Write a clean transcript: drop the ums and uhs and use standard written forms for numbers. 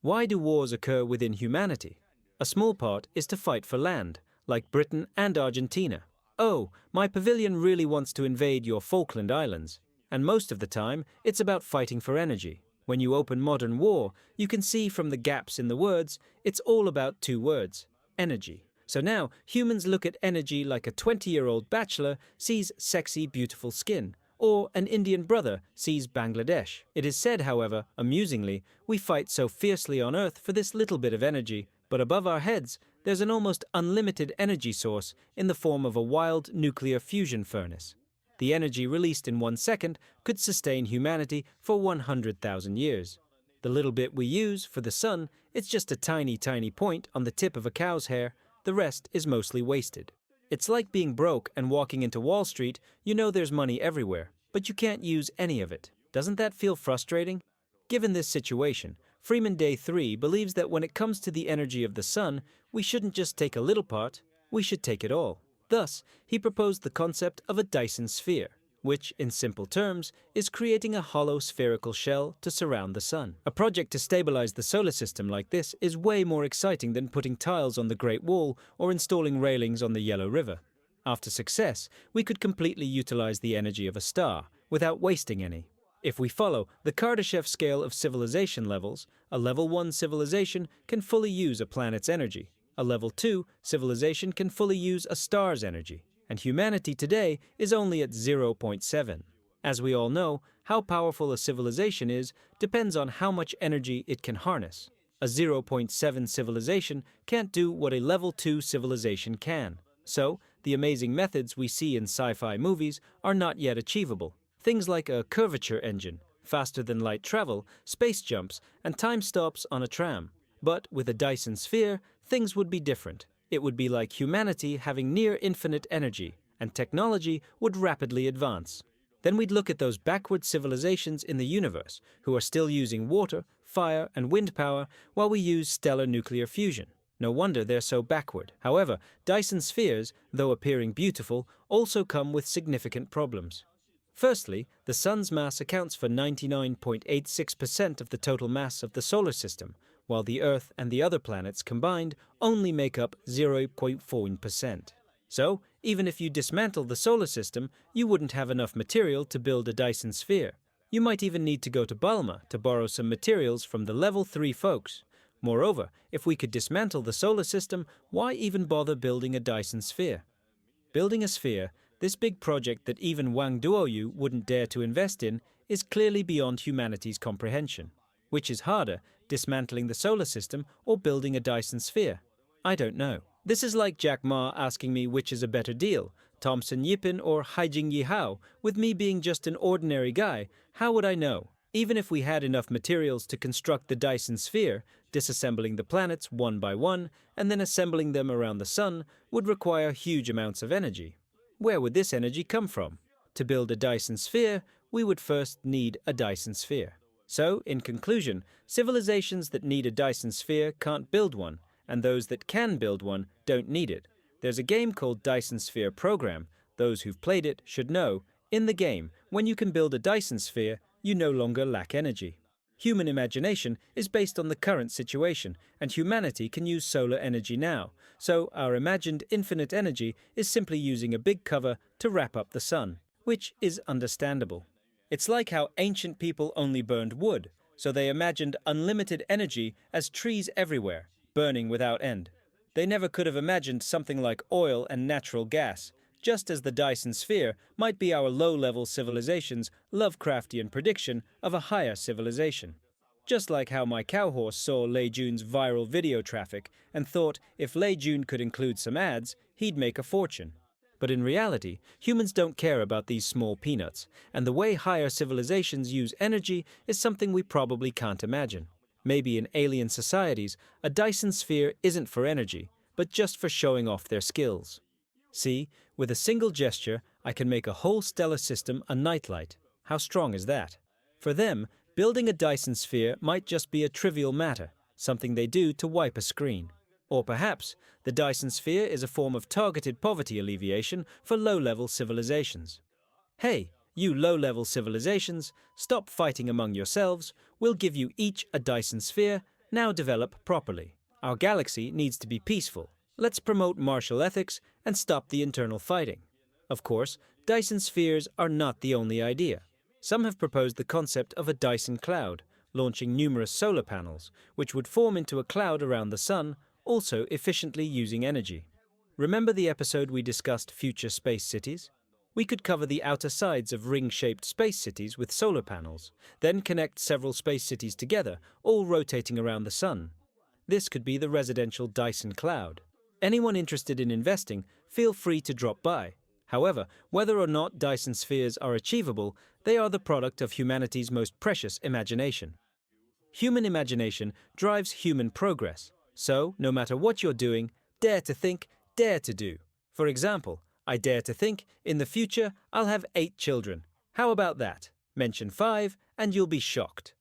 Why do wars occur within humanity? A small part is to fight for land, like Britain and Argentina. Oh, my pavilion really wants to invade your Falkland Islands. And most of the time, it's about fighting for energy. When you open modern war, you can see from the gaps in the words, it's all about two words: energy. So now, humans look at energy like a 20-year-old bachelor sees sexy, beautiful skin, or an Indian brother sees Bangladesh. It is said, however, amusingly, we fight so fiercely on Earth for this little bit of energy, but above our heads, there's an almost unlimited energy source in the form of a wild nuclear fusion furnace. The energy released in 1 second could sustain humanity for 100,000 years. The little bit we use for the sun, it's just a tiny, tiny point on the tip of a cow's hair. The rest is mostly wasted. It's like being broke and walking into Wall Street. You know there's money everywhere, but you can't use any of it. Doesn't that feel frustrating? Given this situation, Freeman Day 3 believes that when it comes to the energy of the sun, we shouldn't just take a little part, we should take it all. Thus, he proposed the concept of a Dyson sphere, which, in simple terms, is creating a hollow spherical shell to surround the sun. A project to stabilize the solar system like this is way more exciting than putting tiles on the Great Wall or installing railings on the Yellow River. After success, we could completely utilize the energy of a star, without wasting any. If we follow the Kardashev scale of civilization levels, a level 1 civilization can fully use a planet's energy. A level 2 civilization can fully use a star's energy, and humanity today is only at 0.7. As we all know, how powerful a civilization is depends on how much energy it can harness. A 0.7 civilization can't do what a level 2 civilization can. So, the amazing methods we see in sci-fi movies are not yet achievable. Things like a curvature engine, faster than light travel, space jumps, and time stops on a tram. But with a Dyson sphere, things would be different. It would be like humanity having near infinite energy, and technology would rapidly advance. Then we'd look at those backward civilizations in the universe who are still using water, fire, and wind power while we use stellar nuclear fusion. No wonder they're so backward. However, Dyson spheres, though appearing beautiful, also come with significant problems. Firstly, the sun's mass accounts for 99.86% of the total mass of the solar system, while the Earth and the other planets combined only make up 0.4%. So, even if you dismantle the solar system, you wouldn't have enough material to build a Dyson sphere. You might even need to go to Balma to borrow some materials from the level 3 folks. Moreover, if we could dismantle the solar system, why even bother building a Dyson sphere? Building a sphere, this big project that even Wang Duoyu wouldn't dare to invest in, is clearly beyond humanity's comprehension. Which is harder, dismantling the solar system or building a Dyson sphere? I don't know. This is like Jack Ma asking me which is a better deal, Thomson Yippin or Haijing Yihao. With me being just an ordinary guy, how would I know? Even if we had enough materials to construct the Dyson sphere, disassembling the planets one by one and then assembling them around the sun would require huge amounts of energy. Where would this energy come from? To build a Dyson sphere, we would first need a Dyson sphere. So, in conclusion, civilizations that need a Dyson sphere can't build one, and those that can build one don't need it. There's a game called Dyson Sphere Program. Those who've played it should know, in the game, when you can build a Dyson sphere, you no longer lack energy. Human imagination is based on the current situation, and humanity can use solar energy now, so our imagined infinite energy is simply using a big cover to wrap up the sun, which is understandable. It's like how ancient people only burned wood, so they imagined unlimited energy as trees everywhere, burning without end. They never could have imagined something like oil and natural gas, just as the Dyson sphere might be our low-level civilization's Lovecraftian prediction of a higher civilization. Just like how my cowhorse saw Lei Jun's viral video traffic and thought if Lei Jun could include some ads, he'd make a fortune. But in reality, humans don't care about these small peanuts, and the way higher civilizations use energy is something we probably can't imagine. Maybe in alien societies, a Dyson sphere isn't for energy, but just for showing off their skills. See, with a single gesture, I can make a whole stellar system a nightlight. How strong is that? For them, building a Dyson sphere might just be a trivial matter, something they do to wipe a screen. Or perhaps, the Dyson sphere is a form of targeted poverty alleviation for low-level civilizations. Hey, you low-level civilizations, stop fighting among yourselves. We'll give you each a Dyson sphere, Now develop properly. Our galaxy needs to be peaceful. Let's promote martial ethics and stop the internal fighting. Of course, Dyson spheres are not the only idea. Some have proposed the concept of a Dyson cloud, launching numerous solar panels, which would form into a cloud around the Sun, also efficiently using energy. Remember the episode we discussed future space cities? We could cover the outer sides of ring-shaped space cities with solar panels, then connect several space cities together, all rotating around the Sun. This could be the residential Dyson cloud. Anyone interested in investing, feel free to drop by. However, whether or not Dyson spheres are achievable, they are the product of humanity's most precious imagination. Human imagination drives human progress. So, no matter what you're doing, dare to think, dare to do. For example, I dare to think, in the future, I'll have 8 children. How about that? Mention 5 and you'll be shocked.